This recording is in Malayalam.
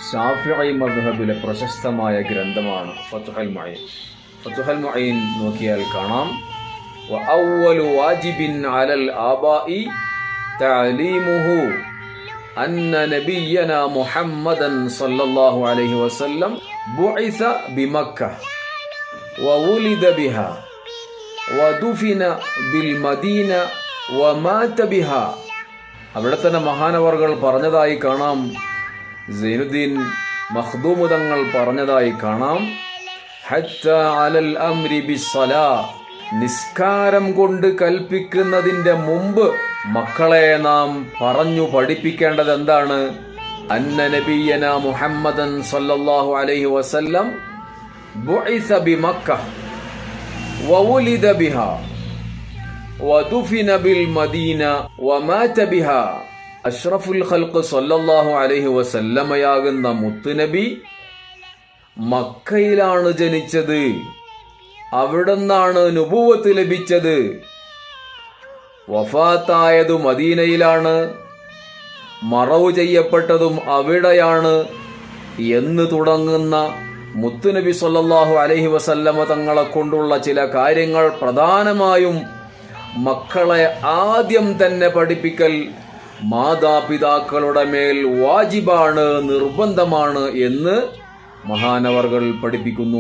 ഷാഫിഈ മദ്ഹബിലെ പ്രശസ്തമായ ഗ്രന്ഥമാണ് ഫത്ഹുൽ മുഈൻ. ഫത്ഹുൽ മുഈൻ നോക്കിയാൽ കാണാം, വഅവ്വലു വാജിബിൻ അലൽ ആബാഇ തഅലീമുഹു അന്ന നബിയ്യനാ മുഹമ്മദൻ സല്ലല്ലാഹു അലൈഹി വസല്ലം ബുഇസ ബിമക്ക വവുലിദ ബിഹാ വദുഫിന ബിൽ മദീന വമാത ബിഹാ. അവിടെ തന്നെ മഹാനവർകൾ പറഞ്ഞതായി കാണാം, സൈനുദ്ദീൻ മഖ്ദൂം തങ്ങൾ പറഞ്ഞതായി കാണാം, ഹത്താ അലൽ അംരി ബിസ്സലാ, നിസ്കാരം കൊണ്ട് കൽപ്പിക്കുന്നതിന്റെ മുമ്പ് മക്കളെ നാം പറഞ്ഞു പഠിപ്പിക്കേണ്ടത് എന്താണ്? അന്ന നബിയ്യനാ മുഹമ്മദൻ സല്ലല്ലാഹു അലൈഹി വസല്ലം ബുഇസ ബിമക്ക വവുലിദ ബിഹാ വദുഫിന ബിൽ മദീന വമാത ബിഹാ. അഷ്റഫുൽ ഖൽഖ് സല്ലല്ലാഹു അലൈഹി വസല്ലമയാകുന്ന മുത്തുനബി മക്കയിലാണ് ജനിച്ചത്, അവിടുന്നാണ് നുബുവത്ത് ലഭിച്ചത്, വഫാത്തായത് മദീനയിലാണ്, മറവു ചെയ്യപ്പെട്ടതും അവിടെയാണ് എന്ന് തുടങ്ങുന്ന മുത്തുനബി സല്ലല്ലാഹു അലൈഹി വസല്ലമ തങ്ങളെ കൊണ്ടുള്ള ചില കാര്യങ്ങൾ, പ്രധാനമായും മക്കളെ ആദ്യം തന്നെ പഠിപ്പിക്കൽ മാതാപിതാക്കളുടെ മേൽ വാജിബാണ്, നിർബന്ധമാണ് എന്ന് മഹാനവർകൾ പഠിപ്പിക്കുന്നു.